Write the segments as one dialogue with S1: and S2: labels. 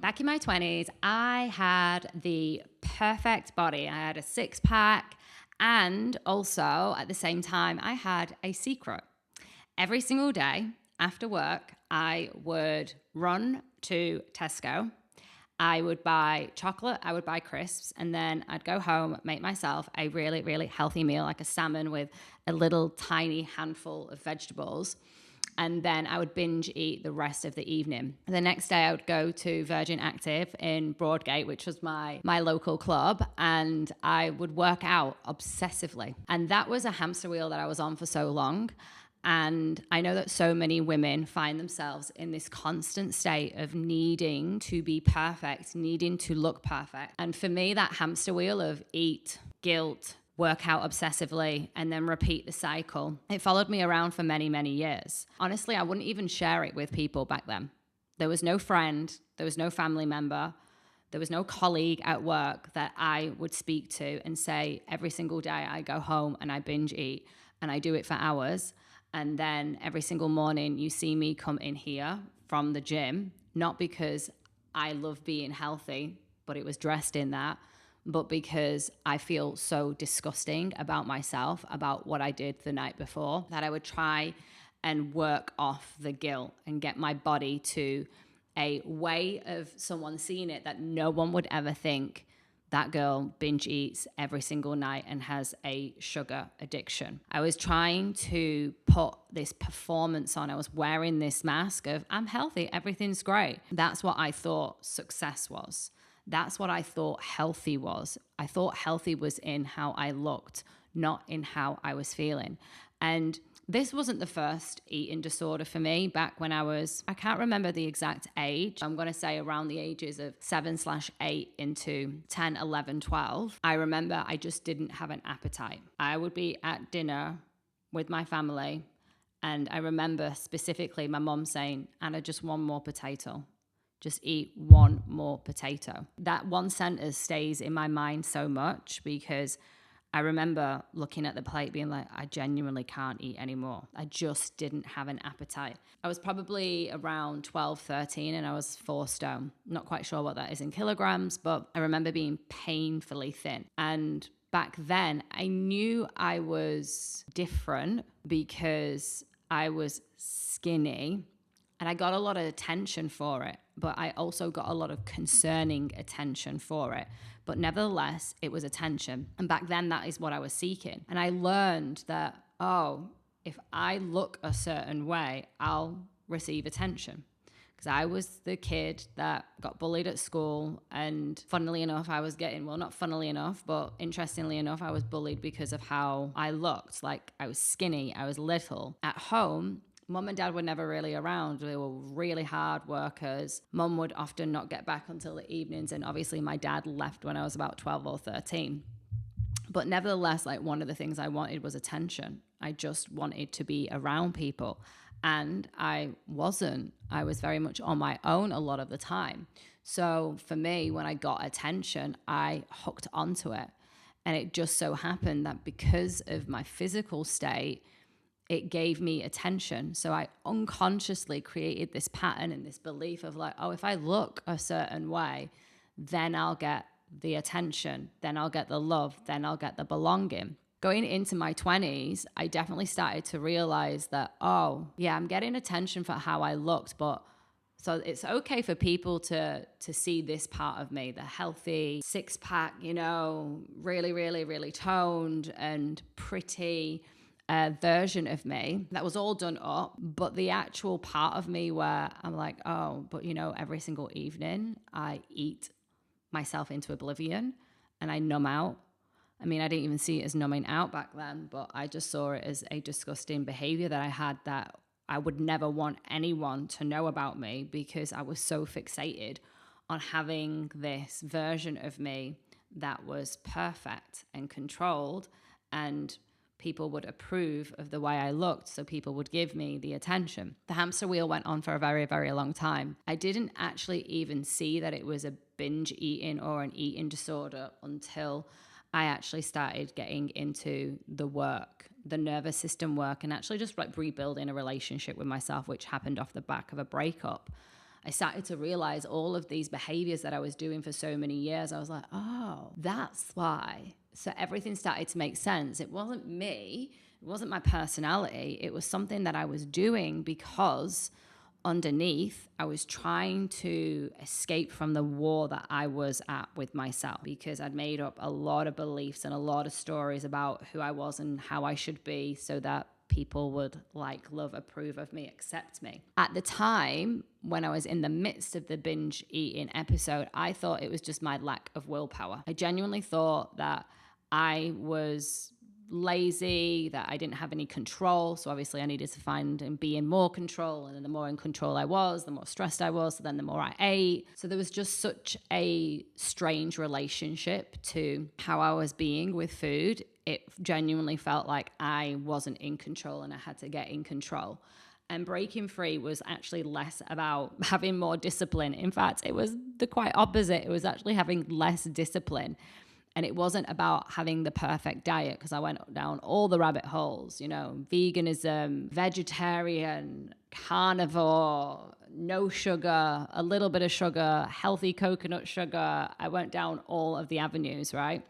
S1: Back in my 20s, I had the perfect body. I had a six pack, and also at the same time, I had a secret. Every single day after work, I would run to Tesco. I would buy chocolate, I would buy crisps, and then I'd go home, make myself a really, really healthy meal, like a salmon with a little tiny handful of vegetables. And then I would binge eat the rest of the evening. The next day I would go to Virgin Active in Broadgate, which was my local club, and I would work out obsessively. And that was a hamster wheel that I was on for so long. And I know that so many women find themselves in this constant state of needing to be perfect, needing to look perfect. And for me, that hamster wheel of eat, guilt, work out obsessively, and then repeat the cycle, it followed me around for many, many years. Honestly, I wouldn't even share it with people back then. There was no friend, there was no family member, there was no colleague at work that I would speak to and say, every single day I go home and I binge eat, and I do it for hours. And then every single morning you see me come in here from the gym, not because I love being healthy, but it was dressed in that, but because I feel so disgusting about myself, about what I did the night before, that I would try and work off the guilt and get my body to a way of someone seeing it that no one would ever think that girl binge eats every single night and has a sugar addiction. I was trying to put this performance on. I was wearing this mask of I'm healthy, everything's great. That's what I thought success was. That's what I thought healthy was. I thought healthy was in how I looked, not in how I was feeling. And this wasn't the first eating disorder for me back when I can't remember the exact age. I'm going to say around the ages of 7/8 into 10, 11, 12. I remember I just didn't have an appetite. I would be at dinner with my family, and I remember specifically my mom saying, Anna, just one more potato. Just eat one more potato. That one sentence stays in my mind so much because I remember looking at the plate being like, I genuinely can't eat anymore. I just didn't have an appetite. I was probably around 12, 13 and I was 4 stone. Not quite sure what that is in kilograms, but I remember being painfully thin. And back then I knew I was different because I was skinny and I got a lot of attention for it, but I also got a lot of concerning attention for it. But nevertheless, it was attention. And back then, that is what I was seeking. And I learned that, if I look a certain way, I'll receive attention. Because I was the kid that got bullied at school. And funnily enough, not funnily enough, but interestingly enough, I was bullied because of how I looked. Like I was skinny, I was little. At home, Mum and Dad were never really around. They were really hard workers. Mum would often not get back until the evenings. And obviously my dad left when I was about 12 or 13. But nevertheless, like one of the things I wanted was attention. I just wanted to be around people. And I wasn't. I was very much on my own a lot of the time. So for me, when I got attention, I hooked onto it. And it just so happened that because of my physical state, it gave me attention. So I unconsciously created this pattern and this belief of like, if I look a certain way, then I'll get the attention, then I'll get the love, then I'll get the belonging. Going into my 20s, I definitely started to realize that, I'm getting attention for how I looked, but so it's okay for people to see this part of me, the healthy six-pack, really, really, really toned and pretty version of me that was all done up. But the actual part of me where I'm like, every single evening I eat myself into oblivion and I numb out. I mean, I didn't even see it as numbing out back then, but I just saw it as a disgusting behavior that I had that I would never want anyone to know about me because I was so fixated on having this version of me that was perfect and controlled, and people would approve of the way I looked, so people would give me the attention. The hamster wheel went on for a very, very long time. I didn't actually even see that it was a binge eating or an eating disorder until I actually started getting into the work, the nervous system work, and actually just like rebuilding a relationship with myself, which happened off the back of a breakup. I started to realize all of these behaviors that I was doing for so many years. I was like, oh, that's why. So everything started to make sense. It wasn't me. It wasn't my personality. It was something that I was doing because underneath, I was trying to escape from the war that I was at with myself, because I'd made up a lot of beliefs and a lot of stories about who I was and how I should be so that people would like, love, approve of me, accept me. At the time, when I was in the midst of the binge eating episode, I thought it was just my lack of willpower. I genuinely thought that I was lazy, that I didn't have any control. So obviously I needed to find and be in more control. And then the more in control I was, the more stressed I was. So then the more I ate. So there was just such a strange relationship to how I was being with food. It genuinely felt like I wasn't in control and I had to get in control. And breaking free was actually less about having more discipline. In fact, it was the quite opposite. It was actually having less discipline. And it wasn't about having the perfect diet, because I went down all the rabbit holes, veganism, vegetarian, carnivore, no sugar, a little bit of sugar, healthy coconut sugar. I went down all of the avenues, right?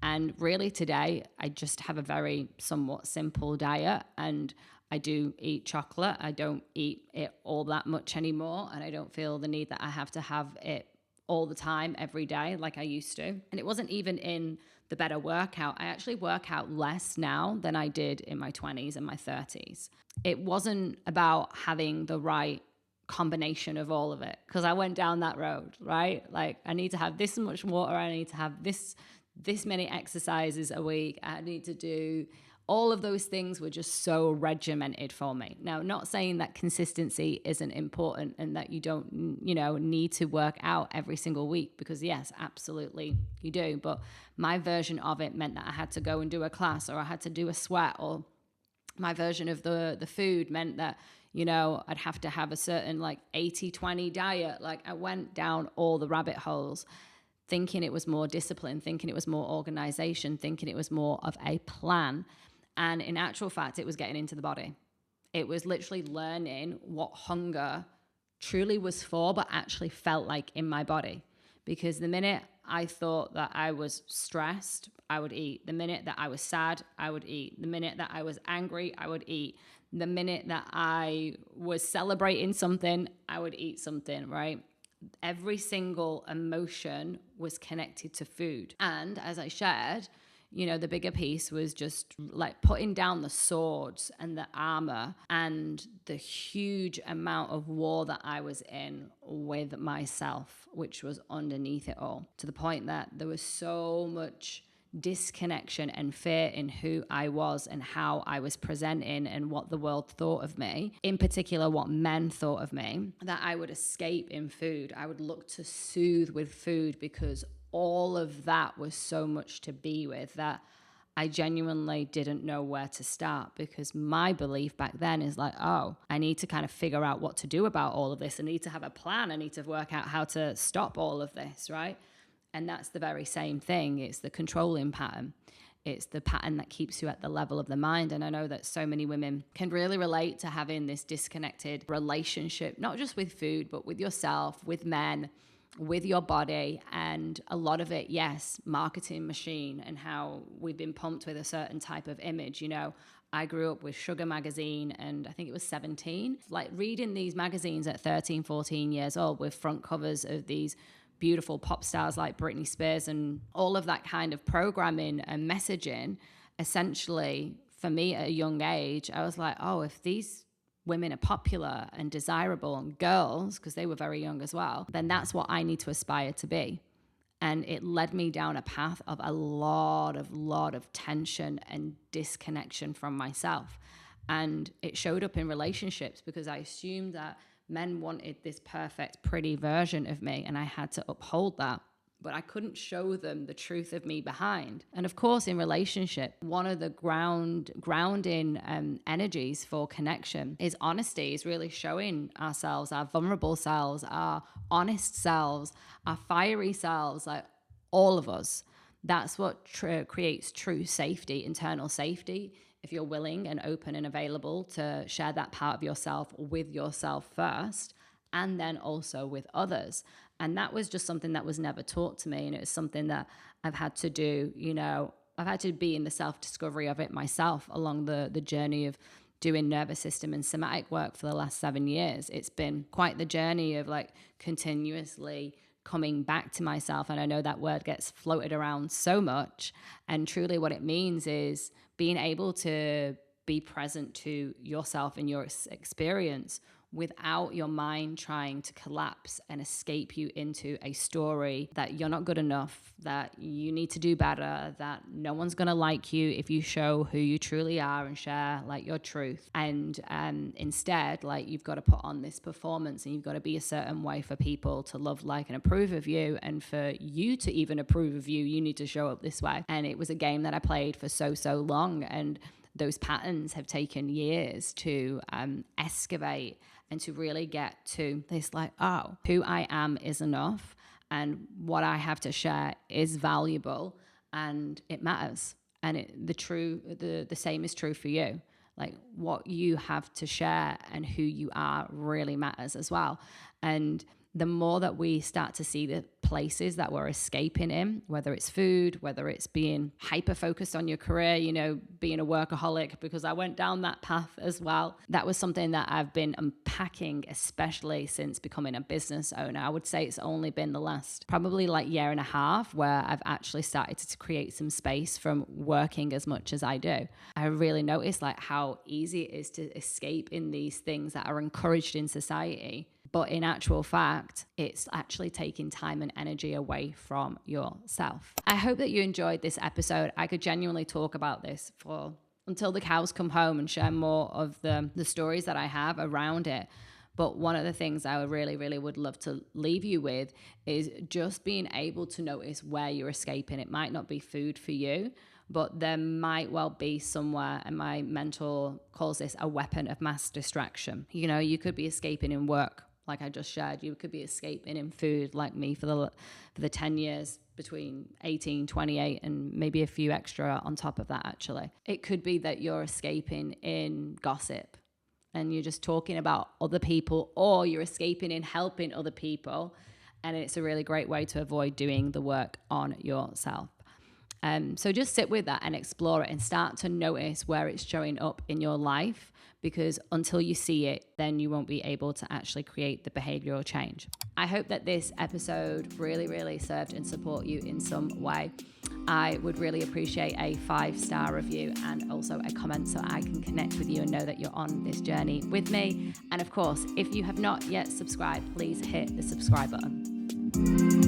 S1: And really today, I just have a very somewhat simple diet, and I do eat chocolate. I don't eat it all that much anymore, and I don't feel the need that I have to have it all the time, every day, like I used to. And it wasn't even in the better workout. I actually work out less now than I did in my 20s and my 30s. It wasn't about having the right combination of all of it, because I went down that road, right? Like, I need to have this much water, I need to have this many exercises a week, I need to do all of those things. Were just so regimented for me. Now, not saying that consistency isn't important and that you don't, need to work out every single week, because yes, absolutely you do. But my version of it meant that I had to go and do a class, or I had to do a sweat, or my version of the food meant that, I'd have to have a certain 80-20 diet. Like, I went down all the rabbit holes, thinking it was more discipline, thinking it was more organization, thinking it was more of a plan. And in actual fact, it was getting into the body. It was literally learning what hunger truly was for, but actually felt like in my body. Because the minute I thought that I was stressed, I would eat. The minute that I was sad, I would eat. The minute that I was angry, I would eat. The minute that I was celebrating something, I would eat something, right? Every single emotion was connected to food. And as I shared, the bigger piece was just like putting down the swords and the armor and the huge amount of war that I was in with myself, which was underneath it all, to the point that there was so much disconnection and fear in who I was and how I was presenting and what the world thought of me, in particular what men thought of me, that I would escape in food. I would look to soothe with food, because all of that was so much to be with that I genuinely didn't know where to start, because my belief back then is like, oh, I need to kind of figure out what to do about all of this. I need to have a plan. I need to work out how to stop all of this, right? And that's the very same thing. It's the controlling pattern. It's the pattern that keeps you at the level of the mind. And I know that so many women can really relate to having this disconnected relationship, not just with food, but with yourself, with men, with your body. And a lot of it, yes, marketing machine and how we've been pumped with a certain type of image. I grew up with Sugar magazine, and I think it was 17, like reading these magazines at 13, 14 years old with front covers of these beautiful pop stars like Britney Spears, and all of that kind of programming and messaging. Essentially, for me at a young age, I was like, oh, if these women are popular and desirable, and girls, because they were very young as well, then that's what I need to aspire to be. And it led me down a path of a lot of tension and disconnection from myself. And it showed up in relationships, because I assumed that men wanted this perfect, pretty version of me, and I had to uphold that. But I couldn't show them the truth of me behind. And of course, in relationship, one of the grounding energies for connection is honesty, is really showing ourselves, our vulnerable selves, our honest selves, our fiery selves, like all of us. That's what creates true safety, internal safety. If you're willing and open and available to share that part of yourself with yourself first, and then also with others. And that was just something that was never taught to me. And it was something that I've had to do, I've had to be in the self-discovery of it myself along the journey of doing nervous system and somatic work for the last 7 years. It's been quite the journey of like continuously coming back to myself. And I know that word gets floated around so much. And truly what it means is being able to be present to yourself and your experience without your mind trying to collapse and escape you into a story that you're not good enough, that you need to do better, that no one's going to like you if you show who you truly are and share like your truth. And instead, like you've got to put on this performance and you've got to be a certain way for people to love, like, and approve of you. And for you to even approve of you, you need to show up this way. And it was a game that I played for so long. And those patterns have taken years to excavate and to really get to this, like, oh, who I am is enough and what I have to share is valuable and it matters. And the same is true for you. Like what you have to share and who you are really matters as well. And the more that we start to see the places that we're escaping in, whether it's food, whether it's being hyper-focused on your career, being a workaholic, because I went down that path as well. That was something that I've been unpacking, especially since becoming a business owner. I would say it's only been the last probably like year and a half where I've actually started to create some space from working as much as I do. I really noticed like how easy it is to escape in these things that are encouraged in society. But in actual fact, it's actually taking time and energy away from yourself. I hope that you enjoyed this episode. I could genuinely talk about this until the cows come home and share more of the stories that I have around it. But one of the things I really would love to leave you with is just being able to notice where you're escaping. It might not be food for you, but there might well be somewhere, and my mentor calls this a weapon of mass distraction. You could be escaping in work, like I just shared. You could be escaping in food, like me for the 10 years between 18, 28, and maybe a few extra on top of that, actually. It could be that you're escaping in gossip and you're just talking about other people, or you're escaping in helping other people. And it's a really great way to avoid doing the work on yourself. So just sit with that and explore it and start to notice where it's showing up in your life, because until you see it, then you won't be able to actually create the behavioral change. I hope that this episode really served and support you in some way. I would really appreciate a 5-star review and also a comment so I can connect with you and know that you're on this journey with me. And of course, if you have not yet subscribed, please hit the subscribe button.